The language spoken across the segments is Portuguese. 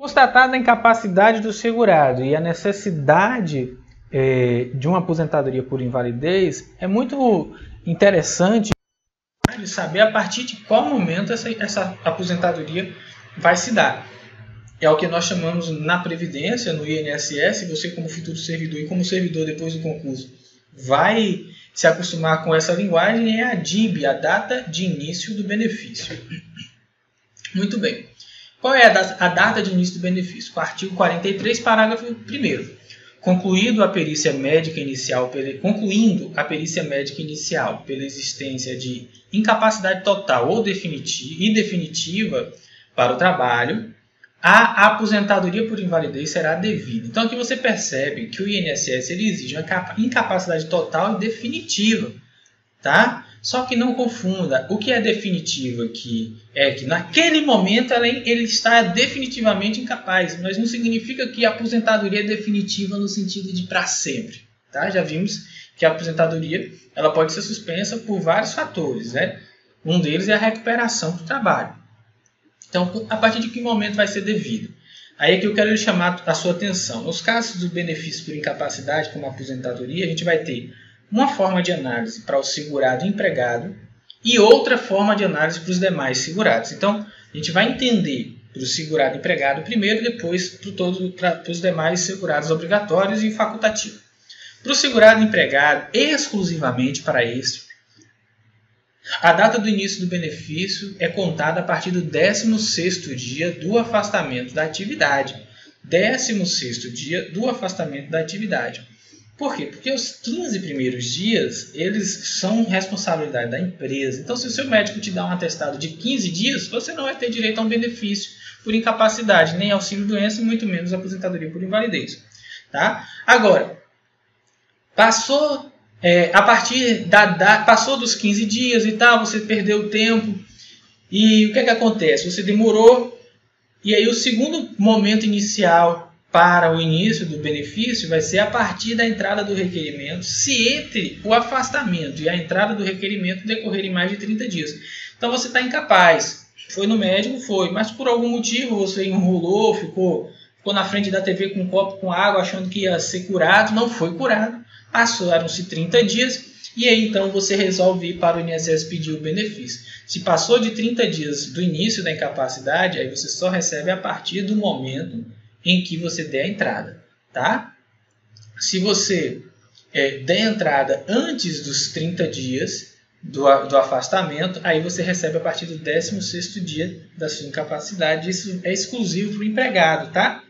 Constatada a incapacidade do segurado e a necessidade de uma aposentadoria por invalidez, é muito interessante saber a partir de qual momento essa aposentadoria vai se dar. É o que nós chamamos na Previdência, no INSS, você como futuro servidor e como servidor depois do concurso vai se acostumar com essa linguagem, é a DIB, a data de início do benefício. Muito bem. Qual é a data de início do benefício? O artigo 43, parágrafo 1º. Concluindo a perícia médica inicial pela existência de incapacidade total ou definitiva para o trabalho, a aposentadoria por invalidez será devida. Então aqui você percebe que o INSS ele exige uma incapacidade total e definitiva, tá? Só que não confunda, o que é definitivo aqui é que naquele momento ele está definitivamente incapaz, mas não significa que a aposentadoria é definitiva no sentido de para sempre. Tá? Já vimos que a aposentadoria ela pode ser suspensa por vários fatores, né? Um deles é a recuperação do trabalho. Então, a partir de que momento vai ser devido? Aí é que eu quero chamar a sua atenção. Nos casos do benefício por incapacidade, como a aposentadoria, a gente vai ter uma forma de análise para o segurado empregado e outra forma de análise para os demais segurados. Então, a gente vai entender para o segurado empregado primeiro e depois para os demais segurados obrigatórios e facultativos. Para o segurado empregado, exclusivamente para esse, a data do início do benefício é contada a partir do 16º dia do afastamento da atividade. 16º dia do afastamento da atividade. Por quê? Porque os 15 primeiros dias, eles são responsabilidade da empresa. Então, se o seu médico te dá um atestado de 15 dias, você não vai ter direito a um benefício por incapacidade, nem auxílio-doença e muito menos aposentadoria por invalidez. Tá? Agora, passou dos 15 dias e tal, você perdeu o tempo. E o que é que acontece? Você demorou, e aí o segundo momento inicial para o início do benefício vai ser a partir da entrada do requerimento, se entre o afastamento e a entrada do requerimento decorrerem mais de 30 dias. Então você está incapaz. Foi no médico? Foi. Mas por algum motivo você enrolou, ficou na frente da TV com um copo com água achando que ia ser curado. Não foi curado. Passaram-se 30 dias e aí então você resolve ir para o INSS pedir o benefício. Se passou de 30 dias do início da incapacidade, aí você só recebe a partir do momento em que você der a entrada, tá? Se você der a entrada antes dos 30 dias do afastamento, aí você recebe a partir do 16º dia da sua incapacidade. Isso é exclusivo para o empregado, tá?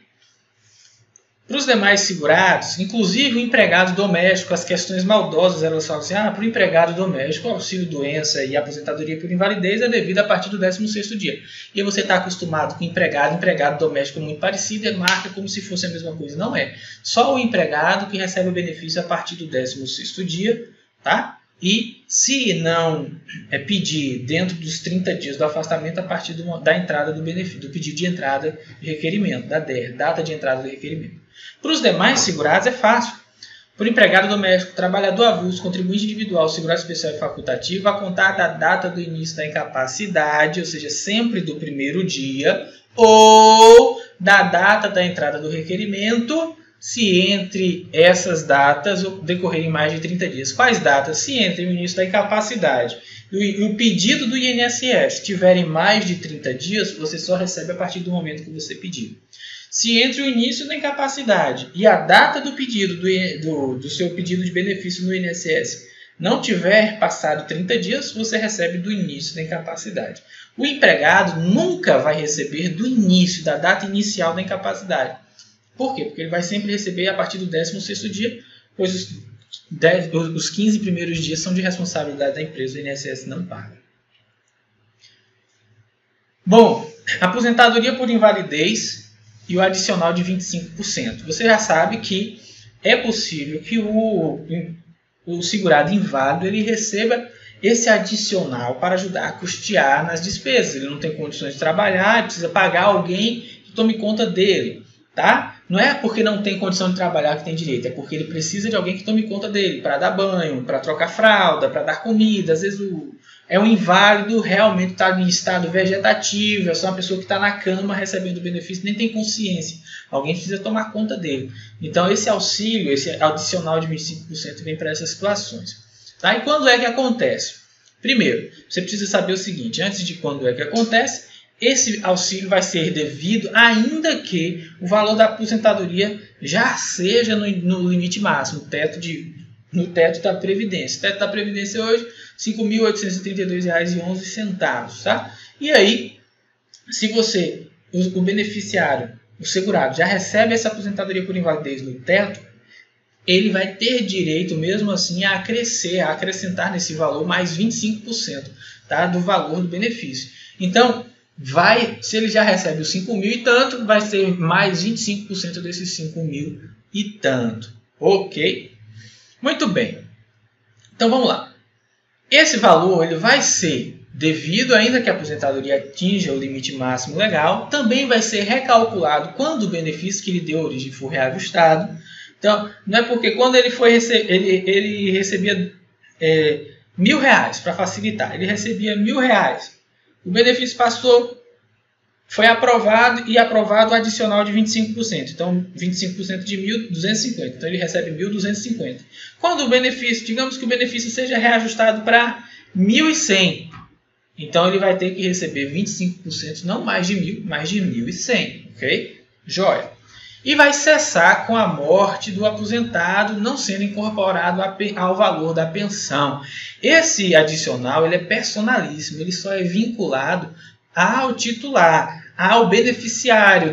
Para os demais segurados, inclusive o empregado doméstico, as questões maldosas, elas falam assim, para o empregado doméstico, o auxílio-doença e a aposentadoria por invalidez é devido a partir do 16º dia. E você está acostumado com empregado doméstico muito parecido, marca como se fosse a mesma coisa. Não é. Só o empregado que recebe o benefício a partir do 16º dia, tá? E se não pedir dentro dos 30 dias do afastamento, a partir da entrada do benefício, do pedido de entrada de requerimento, da DER, data de entrada do requerimento. Para os demais segurados é fácil. Para o empregado doméstico, trabalhador avulso, contribuinte individual, segurado especial e facultativo, a contar da data do início da incapacidade, ou seja, sempre do primeiro dia, ou da data da entrada do requerimento, se entre essas datas decorrerem mais de 30 dias. Quais datas? Se entre o início da incapacidade e o pedido do INSS tiverem mais de 30 dias, você só recebe a partir do momento que você pediu. Se entre o início da incapacidade e a data do pedido do seu pedido de benefício no INSS não tiver passado 30 dias, você recebe do início da incapacidade. O empregado nunca vai receber do início, da data inicial da incapacidade. Por quê? Porque ele vai sempre receber a partir do 16º dia, pois os 15 primeiros dias são de responsabilidade da empresa, o INSS não paga. Bom, aposentadoria por invalidez e o adicional de 25%. Você já sabe que é possível que o segurado inválido ele receba esse adicional para ajudar a custear nas despesas. Ele não tem condições de trabalhar, ele precisa pagar alguém que tome conta dele. Tá? Não é porque não tem condição de trabalhar que tem direito, é porque ele precisa de alguém que tome conta dele, para dar banho, para trocar fralda, para dar comida. Às vezes é um inválido, realmente está em estado vegetativo, é só uma pessoa que está na cama recebendo o benefício, nem tem consciência. Alguém precisa tomar conta dele. Então, esse auxílio, esse adicional de 25% vem para essas situações. Tá? E quando é que acontece? Primeiro, você precisa saber o seguinte, antes de quando é que acontece, esse auxílio vai ser devido ainda que o valor da aposentadoria já seja no limite máximo, no teto da Previdência. O teto da Previdência hoje, R$ 5.832,11. Tá? E aí, se o beneficiário, o segurado, já recebe essa aposentadoria por invalidez no teto, ele vai ter direito, mesmo assim, a acrescentar nesse valor mais 25%, tá, do valor do benefício. Então, se ele já recebe os 5 mil e tanto, vai ser mais 25% desses 5 mil e tanto. Ok? Muito bem. Então, vamos lá. Esse valor ele vai ser devido, ainda que a aposentadoria atinja o limite máximo legal, também vai ser recalculado quando o benefício que lhe deu origem for reajustado. Então, não é porque quando ele recebia R$1.000, para facilitar, ele recebia R$1.000. O benefício foi aprovado e aprovado o adicional de 25%. Então, 25% de 1.250. Então, ele recebe 1.250. Quando o benefício, digamos que o benefício seja reajustado para 1.100. Então, ele vai ter que receber 25%, não mais de 1.000, mais de 1.100. Ok? Joia. E vai cessar com a morte do aposentado, não sendo incorporado ao valor da pensão. Esse adicional ele é personalíssimo, ele só é vinculado ao titular, ao beneficiário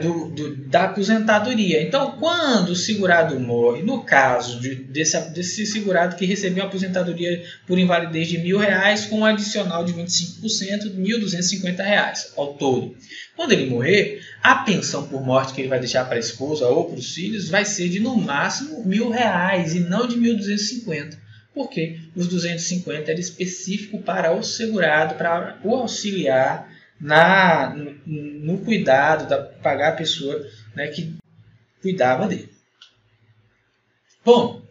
da aposentadoria. Então, quando o segurado morre, no caso desse segurado que recebeu a aposentadoria por invalidez de R$1.000 com um adicional de 25%, de R$1.250 ao todo. Quando ele morrer, a pensão por morte que ele vai deixar para a esposa ou para os filhos vai ser de no máximo R$1.000 e não de 1.250. Porque os 250 era específico para o segurado, para o auxiliar no cuidado, pagar a pessoa, né, que cuidava dele. Bom,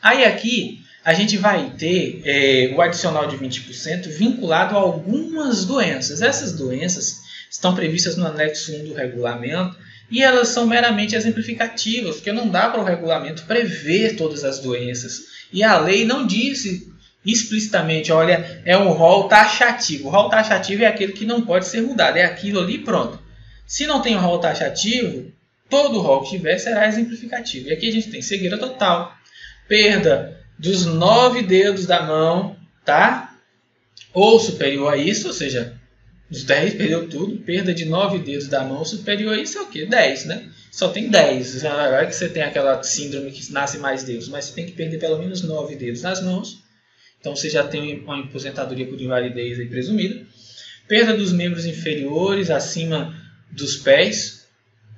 aí aqui a gente vai ter o adicional de 20% vinculado a algumas doenças. Essas doenças estão previstas no anexo 1 do regulamento e elas são meramente exemplificativas, porque não dá para o regulamento prever todas as doenças. E a lei não disse explicitamente, olha, é um rol taxativo. O rol taxativo é aquele que não pode ser mudado, é aquilo ali, pronto. Se não tem um rol taxativo, todo rol que tiver será exemplificativo. E aqui a gente tem cegueira total, perda dos 9 dedos da mão, tá? Ou superior a isso, ou seja, os 10 perdeu tudo, perda de 9 dedos da mão superior a isso é o quê? 10, né? Só tem 10. Não é que você tem aquela síndrome que nasce mais dedos, mas você tem que perder pelo menos 9 dedos nas mãos. Então, você já tem uma aposentadoria por invalidez aí presumida. Perda dos membros inferiores acima dos pés,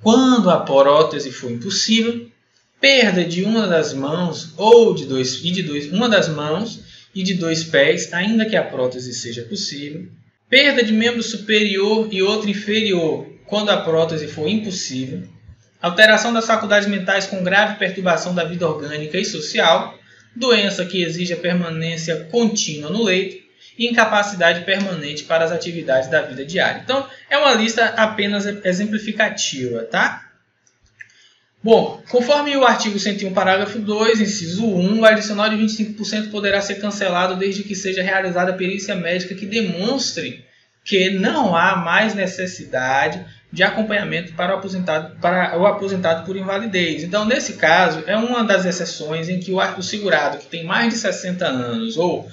quando a prótese for impossível. Perda de uma das mãos ou uma das mãos e de 2 pés, ainda que a prótese seja possível. Perda de membro superior e outro inferior, quando a prótese for impossível. Alteração das faculdades mentais com grave perturbação da vida orgânica e social. Doença que exige a permanência contínua no leito e incapacidade permanente para as atividades da vida diária. Então, é uma lista apenas exemplificativa, tá? Bom, conforme o artigo 101, parágrafo 2, inciso 1, o adicional de 25% poderá ser cancelado desde que seja realizada a perícia médica que demonstre que não há mais necessidade de acompanhamento para o aposentado por invalidez. Então, nesse caso, é uma das exceções em que o segurado que tem mais de 60 anos ou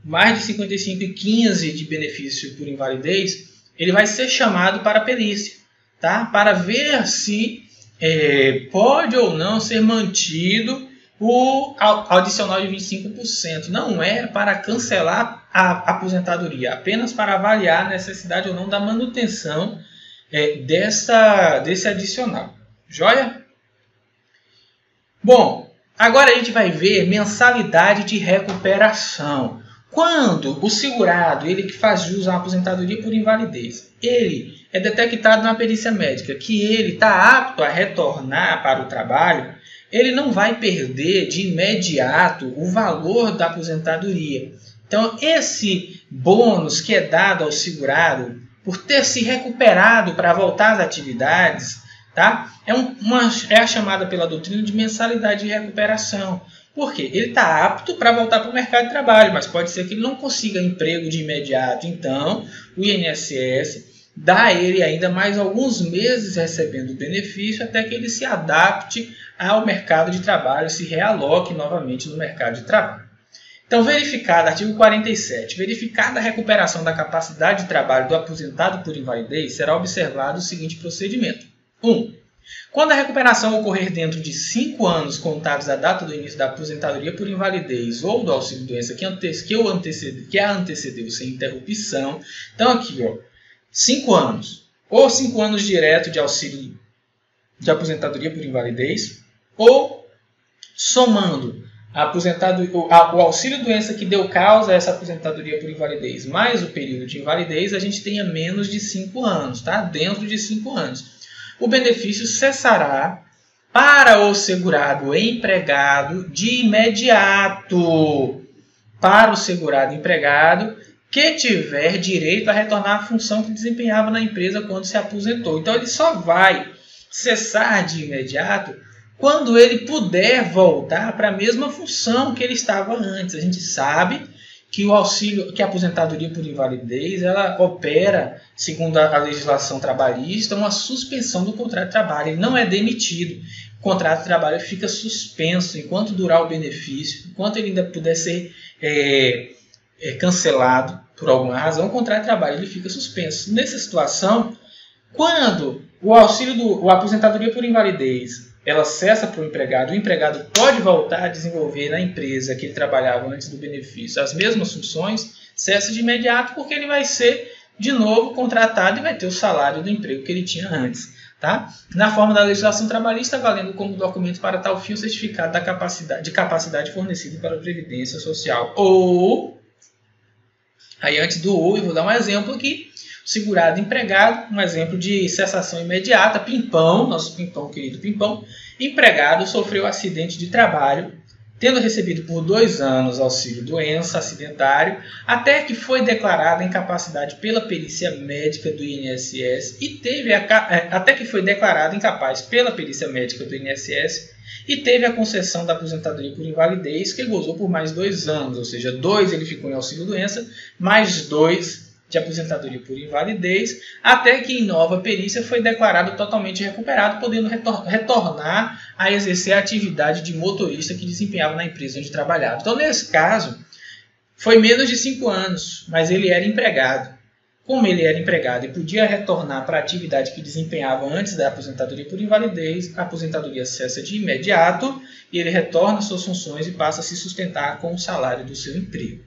mais de 55 e 15 de benefício por invalidez, ele vai ser chamado para a perícia, tá? Para ver se pode ou não ser mantido o adicional de 25%. Não é para cancelar a aposentadoria, apenas para avaliar a necessidade ou não da manutenção desse adicional. Joia? Bom, agora a gente vai ver mensalidade de recuperação. Quando o segurado, ele que faz jus à aposentadoria por invalidez, ele é detectado na perícia médica que ele está apto a retornar para o trabalho, ele não vai perder de imediato o valor da aposentadoria. Então, esse bônus que é dado ao segurado por ter se recuperado para voltar às atividades, tá? É a chamada pela doutrina de mensalidade de recuperação. Por quê? Ele está apto para voltar para o mercado de trabalho, mas pode ser que ele não consiga emprego de imediato. Então, o INSS dá a ele ainda mais alguns meses recebendo o benefício até que ele se adapte ao mercado de trabalho, se realoque novamente no mercado de trabalho. Então, verificado, artigo 47, verificada a recuperação da capacidade de trabalho do aposentado por invalidez, será observado o seguinte procedimento. 1. Quando a recuperação ocorrer dentro de 5 anos contados da data do início da aposentadoria por invalidez ou do auxílio-doença que a antecedeu sem interrupção. Então, aqui, 5 anos. Ou 5 anos direto de auxílio de aposentadoria por invalidez, ou somando o auxílio-doença que deu causa a essa aposentadoria por invalidez mais o período de invalidez, a gente tenha menos de 5 anos, tá? Dentro de 5 anos. O benefício cessará para o segurado empregado de imediato. Para o segurado empregado que tiver direito a retornar à função que desempenhava na empresa quando se aposentou. Então, ele só vai cessar de imediato quando ele puder voltar para a mesma função que ele estava antes. A gente sabe que que a aposentadoria por invalidez, ela opera, segundo a legislação trabalhista, uma suspensão do contrato de trabalho. Ele não é demitido. O contrato de trabalho fica suspenso enquanto durar o benefício, enquanto ele ainda puder ser cancelado por alguma razão, o contrato de trabalho ele fica suspenso. Nessa situação, quando a aposentadoria por invalidez ela cessa para o empregado pode voltar a desenvolver na empresa que ele trabalhava antes do benefício as mesmas funções, cessa de imediato porque ele vai ser de novo contratado e vai ter o salário do emprego que ele tinha antes. Tá? Na forma da legislação trabalhista, valendo como documento para tal fim o certificado de capacidade fornecido para a Previdência Social. Ou, aí antes do ou, eu vou dar um exemplo aqui. Segurado empregado, um exemplo de cessação imediata, Pimpão, nosso Pimpão, querido Pimpão, empregado sofreu acidente de trabalho, tendo recebido por 2 anos auxílio-doença acidentário, até que foi declarada incapacidade pela perícia médica do INSS até que foi declarado incapaz pela perícia médica do INSS e teve a concessão da aposentadoria por invalidez, que gozou por mais 2 anos, ou seja, 2 ele ficou em auxílio-doença, mais 2 de aposentadoria por invalidez, até que em nova perícia foi declarado totalmente recuperado, podendo retornar a exercer a atividade de motorista que desempenhava na empresa onde trabalhava. Então, nesse caso, foi menos de 5 anos, mas ele era empregado. Como ele era empregado e podia retornar para a atividade que desempenhava antes da aposentadoria por invalidez, a aposentadoria cessa de imediato e ele retorna às suas funções e passa a se sustentar com o salário do seu emprego.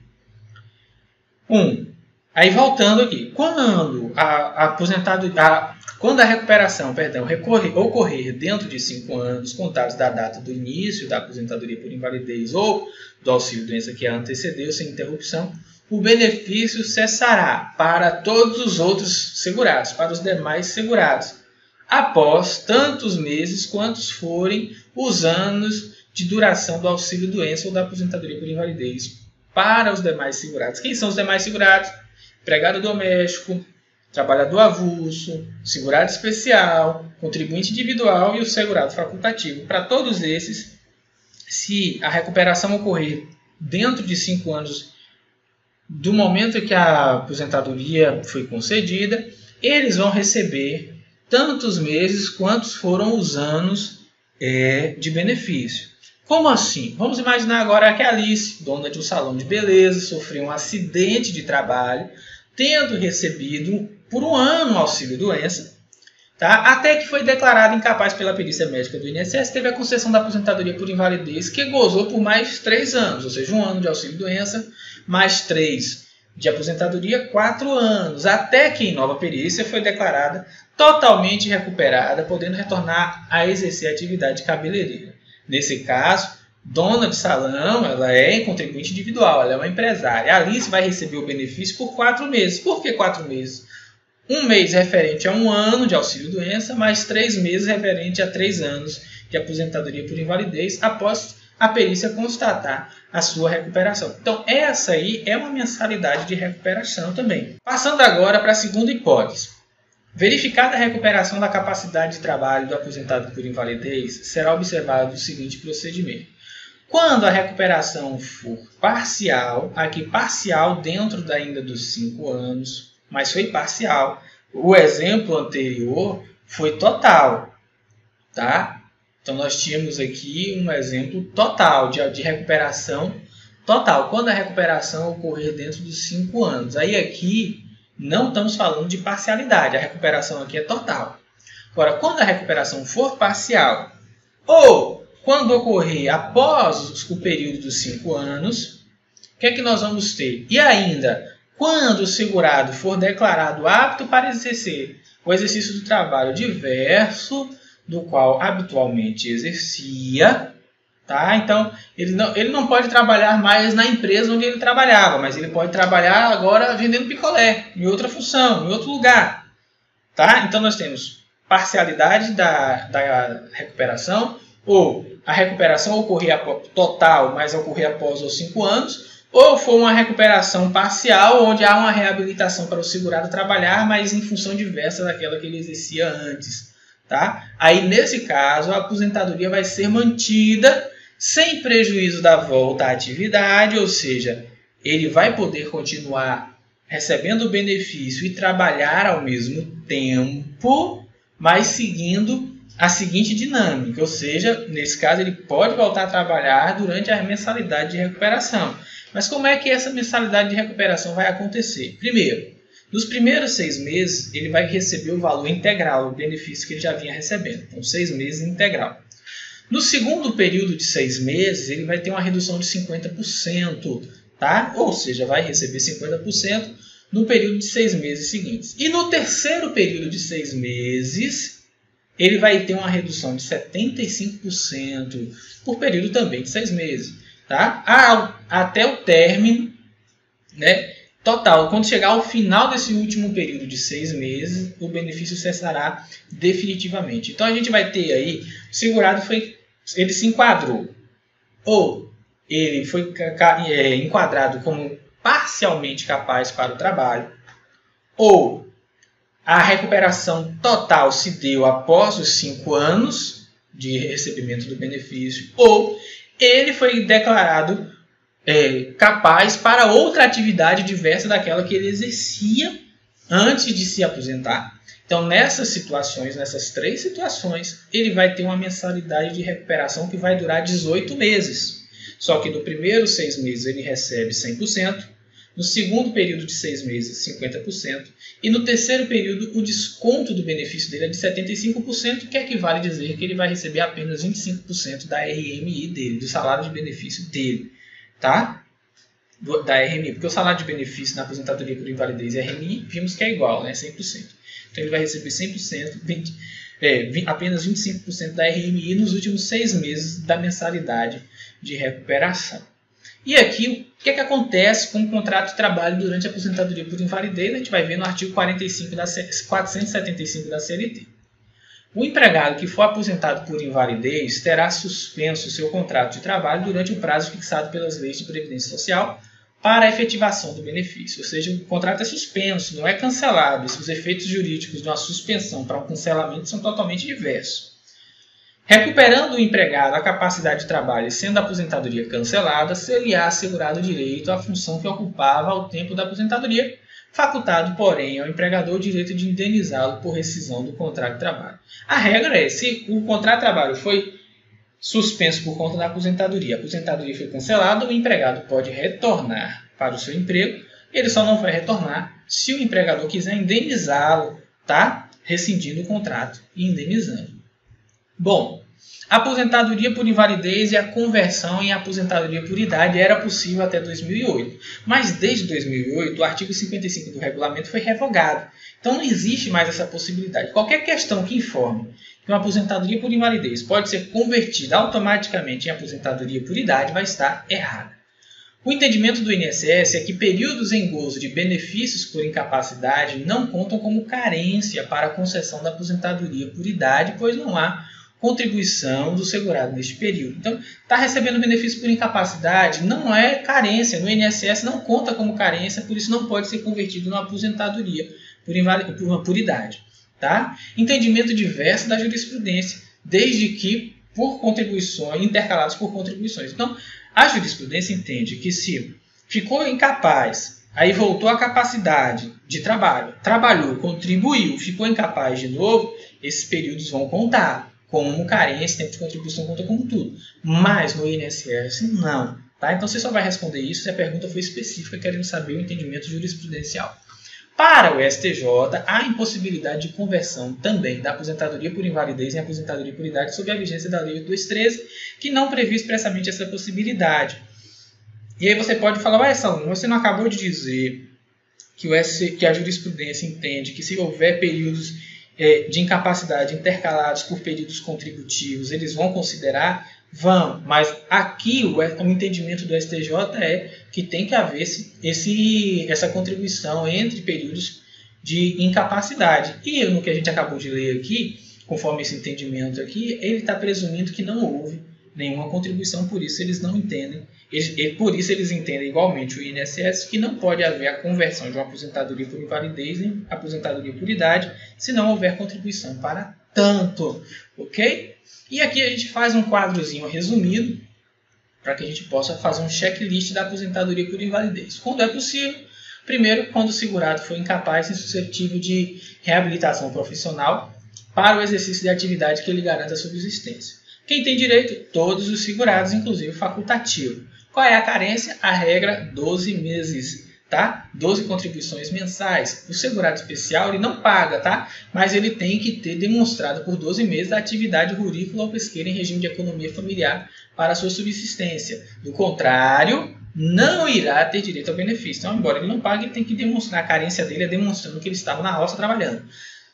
Aí voltando aqui, quando a recuperação ocorrer dentro de 5 anos contados da data do início da aposentadoria por invalidez ou do auxílio-doença que a antecedeu sem interrupção, o benefício cessará para todos os outros segurados, para os demais segurados, após tantos meses quantos forem os anos de duração do auxílio-doença ou da aposentadoria por invalidez para os demais segurados. Quem são os demais segurados? Empregado doméstico, trabalhador avulso, segurado especial, contribuinte individual e o segurado facultativo. Para todos esses, se a recuperação ocorrer dentro de 5 anos do momento em que a aposentadoria foi concedida, eles vão receber tantos meses quantos foram os anos de benefício. Como assim? Vamos imaginar agora que a Alice, dona de um salão de beleza, sofreu um acidente de trabalho, tendo recebido por 1 ano o auxílio-doença, tá? Até que foi declarada incapaz pela perícia médica do INSS, teve a concessão da aposentadoria por invalidez, que gozou por mais 3 anos, ou seja, 1 ano de auxílio-doença, mais 3 de aposentadoria, 4 anos, até que em nova perícia foi declarada totalmente recuperada, podendo retornar a exercer a atividade cabeleireira. Nesse caso, dona de salão, ela é contribuinte individual, ela é uma empresária. A Alice vai receber o benefício por 4 meses. Por que 4 meses? 1 mês referente a 1 ano de auxílio-doença, mais 3 meses referente a 3 anos de aposentadoria por invalidez, após a perícia constatar a sua recuperação. Então, essa aí é uma mensalidade de recuperação também. Passando agora para a segunda hipótese. Verificada a recuperação da capacidade de trabalho do aposentado por invalidez, será observado o seguinte procedimento. Quando a recuperação for parcial, aqui parcial dentro ainda dos 5 anos, mas foi parcial. O exemplo anterior foi total, tá? Então, nós tínhamos aqui um exemplo total de recuperação total. Quando a recuperação ocorrer dentro dos 5 anos. Aí aqui não estamos falando de parcialidade. A recuperação aqui é total. Agora, quando a recuperação for parcial ou quando ocorrer após o período dos 5 anos, o que é que nós vamos ter? E ainda, quando o segurado for declarado apto para exercer o exercício do trabalho diverso do qual habitualmente exercia, tá? Então, ele não pode trabalhar mais na empresa onde ele trabalhava, mas ele pode trabalhar agora vendendo picolé, em outra função, em outro lugar, tá? Então, nós temos parcialidade da recuperação, ou a recuperação ocorrer total, mas ocorrer após os 5 anos, ou for uma recuperação parcial, onde há uma reabilitação para o segurado trabalhar, mas em função diversa daquela que ele exercia antes. Tá? Aí, nesse caso, a aposentadoria vai ser mantida sem prejuízo da volta à atividade, ou seja, ele vai poder continuar recebendo o benefício e trabalhar ao mesmo tempo, mas seguindo a seguinte dinâmica, ou seja, nesse caso ele pode voltar a trabalhar durante a mensalidade de recuperação. Mas como é que essa mensalidade de recuperação vai acontecer? Primeiro, nos primeiros 6 meses, ele vai receber o valor integral, o benefício que ele já vinha recebendo. Então, 6 meses integral. No segundo período de 6 meses, ele vai ter uma redução de 50%, tá? Ou seja, vai receber 50% no período de 6 meses seguintes. E no terceiro período de 6 meses, ele vai ter uma redução de 75% por período também de 6 meses, tá? Até o término, né? Total, quando chegar ao final desse último período de 6 meses, o benefício cessará definitivamente. Então, a gente vai ter aí, o segurado ele se enquadrou, ou ele foi enquadrado como parcialmente capaz para o trabalho, ou a recuperação total se deu após os 5 anos de recebimento do benefício, ou ele foi declarado capaz para outra atividade diversa daquela que ele exercia antes de se aposentar. Então, nessas 3 situações, ele vai ter uma mensalidade de recuperação que vai durar 18 meses. Só que no primeiro 6 meses ele recebe 100%, no segundo período de 6 meses 50%, e no terceiro período o desconto do benefício dele é de 75%, que equivale a dizer que ele vai receber apenas 25% da RMI dele, do salário de benefício dele. Tá? Da RMI, porque o salário de benefício na aposentadoria por invalidez e RMI, vimos que é igual, né? 100%. Então ele vai receber 100%, apenas 25% da RMI nos últimos 6 meses da mensalidade de recuperação. E aqui, o que acontece com o contrato de trabalho durante a aposentadoria por invalidez? A gente vai ver no artigo 475 da CLT. O empregado que for aposentado por invalidez terá suspenso seu contrato de trabalho durante o prazo fixado pelas leis de previdência social para a efetivação do benefício. Ou seja, o contrato é suspenso, não é cancelado. Os efeitos jurídicos de uma suspensão para um cancelamento são totalmente diversos. Recuperando o empregado a capacidade de trabalho e sendo a aposentadoria cancelada, ser-lhe-á assegurado o direito à função que ocupava ao tempo da aposentadoria, facultado, porém, ao empregador o direito de indenizá-lo por rescisão do contrato de trabalho. A regra é, se o contrato de trabalho foi suspenso por conta da aposentadoria, a aposentadoria foi cancelada, o empregado pode retornar para o seu emprego, ele só não vai retornar se o empregador quiser indenizá-lo, tá? Rescindindo o contrato e indenizando. Bom, a aposentadoria por invalidez e a conversão em aposentadoria por idade era possível até 2008. Mas desde 2008, o artigo 55 do regulamento foi revogado. Então não existe mais essa possibilidade. Qualquer questão que informe que uma aposentadoria por invalidez pode ser convertida automaticamente em aposentadoria por idade vai estar errada. O entendimento do INSS é que períodos em gozo de benefícios por incapacidade não contam como carência para a concessão da aposentadoria por idade, pois não há contribuição do segurado neste período. Então, está recebendo benefício por incapacidade, não é carência. No INSS não conta como carência, por isso não pode ser convertido numa aposentadoria por idade. Tá? Entendimento diverso da jurisprudência, desde que por contribuições, intercalados por contribuições. Então, a jurisprudência entende que se ficou incapaz, aí voltou à capacidade de trabalho, trabalhou, contribuiu, ficou incapaz de novo, esses períodos vão contar como carência, tempo de contribuição conta como tudo. Mas no INSS não. Tá? Então você só vai responder isso se a pergunta for específica, querendo saber o entendimento jurisprudencial. Para o STJ, há impossibilidade de conversão também da aposentadoria por invalidez em aposentadoria por idade sob a vigência da Lei 8213, que não prevê expressamente essa possibilidade. E aí você pode falar, ué, Saulo, você não acabou de dizer que a jurisprudência entende que se houver períodos de incapacidade intercalados por períodos contributivos, eles vão considerar? Vão, mas aqui o entendimento do STJ é que tem que haver essa contribuição entre períodos de incapacidade. E no que a gente acabou de ler aqui, conforme esse entendimento aqui, ele está presumindo que não houve nenhuma contribuição, por isso eles não entendem. Por isso eles entendem igualmente o INSS que não pode haver a conversão de uma aposentadoria por invalidez em aposentadoria por idade se não houver contribuição para tanto, ok? E aqui a gente faz um quadrozinho resumido para que a gente possa fazer um checklist da aposentadoria por invalidez. Quando é possível, primeiro, quando o segurado for incapaz e suscetível de reabilitação profissional para o exercício de atividade que lhe garanta a subsistência. Quem tem direito? Todos os segurados, inclusive facultativo. Qual é a carência? A regra, 12 meses. Tá? 12 contribuições mensais. O segurado especial ele não paga, tá? Mas ele tem que ter demonstrado por 12 meses a atividade rurícola ou pesqueira em regime de economia familiar para a sua subsistência. Do contrário, não irá ter direito ao benefício. Então, embora ele não pague, ele tem que demonstrar a carência dele, demonstrando que ele estava na roça trabalhando.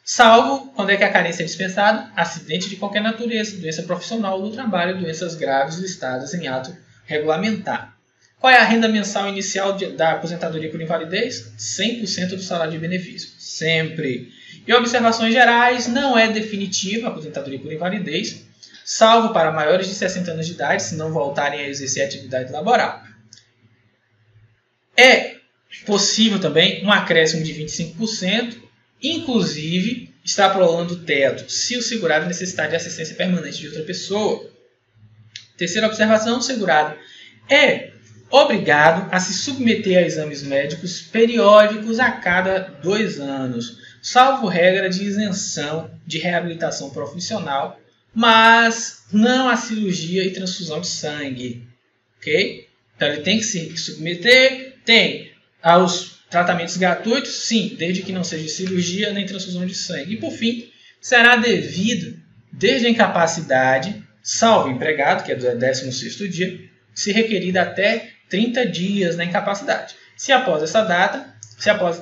Salvo, quando é que a carência é dispensada? Acidente de qualquer natureza, doença profissional do trabalho, doenças graves listadas em ato regulamentar. Qual é a renda mensal inicial da aposentadoria por invalidez? 100% do salário de benefício. Sempre. E observações gerais, não é definitiva a aposentadoria por invalidez, salvo para maiores de 60 anos de idade, se não voltarem a exercer atividade laboral. É possível também um acréscimo de 25%, inclusive extrapolando o teto, se o segurado necessitar de assistência permanente de outra pessoa. Terceira observação, o segurado é obrigado a se submeter a exames médicos periódicos a cada 2 anos, salvo regra de isenção de reabilitação profissional, mas não a cirurgia e transfusão de sangue. Ok? Então ele tem que se submeter, tem aos tratamentos gratuitos, sim, desde que não seja cirurgia nem transfusão de sangue. E por fim, será devido desde a incapacidade, salvo empregado, que é do 16º dia, se requerida até 30 dias na incapacidade. Se após essa data,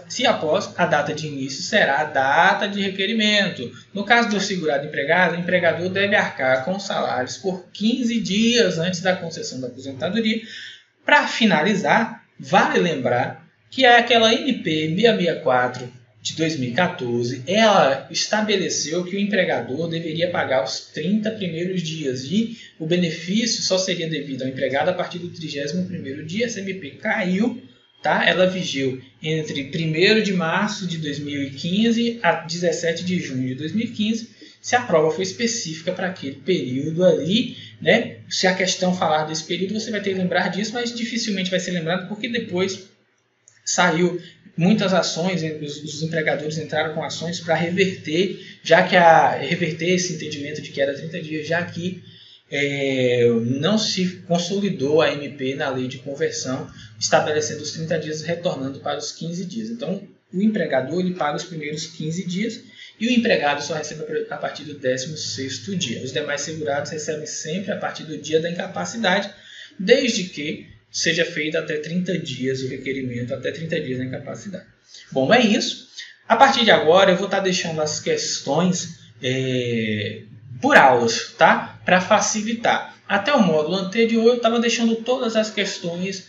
se após a data de início será a data de requerimento. No caso do segurado empregado, o empregador deve arcar com salários por 15 dias antes da concessão da aposentadoria. Para finalizar, vale lembrar que aquela MP 664 de 2014, ela estabeleceu que o empregador deveria pagar os 30 primeiros dias e o benefício só seria devido ao empregado a partir do 31º dia. Essa MP caiu, tá? Ela vigiu entre 1º de março de 2015 a 17 de junho de 2015, se a prova for específica para aquele período ali, né? Se a questão falar desse período, você vai ter que lembrar disso, mas dificilmente vai ser lembrado porque depois saiu muitas ações, os empregadores entraram com ações para reverter, reverter esse entendimento de que era 30 dias, já que não se consolidou a MP na lei de conversão, estabelecendo os 30 dias retornando para os 15 dias. Então, o empregador ele paga os primeiros 15 dias e o empregado só recebe a partir do 16º dia. Os demais segurados recebem sempre a partir do dia da incapacidade, desde que seja feito até 30 dias o requerimento, até 30 dias da incapacidade. Bom, é isso. A partir de agora eu vou estar deixando as questões por aulas, tá? Para facilitar. Até o módulo anterior eu estava deixando todas as questões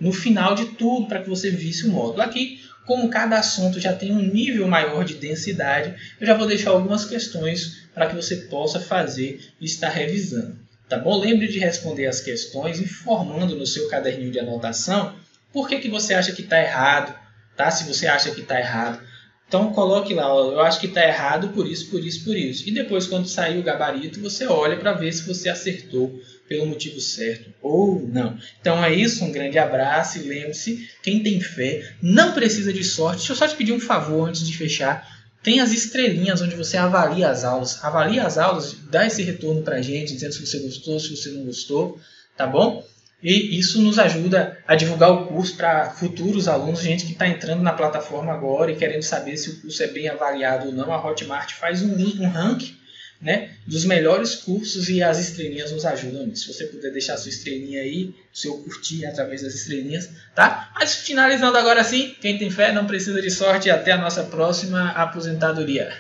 no final de tudo para que você visse o módulo. Aqui, como cada assunto já tem um nível maior de densidade, eu já vou deixar algumas questões para que você possa fazer e estar revisando. Tá bom? Lembre de responder as questões, informando no seu caderninho de anotação por que você acha que está errado, tá? Se você acha que está errado. Então coloque lá, ó, eu acho que está errado por isso, por isso, por isso. E depois, quando sair o gabarito, você olha para ver se você acertou pelo motivo certo ou não. Então é isso, um grande abraço e lembre-se, quem tem fé não precisa de sorte. Deixa eu só te pedir um favor antes de fechar. Tem as estrelinhas onde você avalia as aulas. Avalia as aulas, dá esse retorno para a gente, dizendo se você gostou, se você não gostou, tá bom? E isso nos ajuda a divulgar o curso para futuros alunos, gente que está entrando na plataforma agora e querendo saber se o curso é bem avaliado ou não. A Hotmart faz um ranking, né, dos melhores cursos e as estrelinhas nos ajudam nisso. Se você puder deixar sua estrelinha aí, seu curtir através das estrelinhas, tá? Mas finalizando agora sim, quem tem fé não precisa de sorte e até a nossa próxima aposentadoria.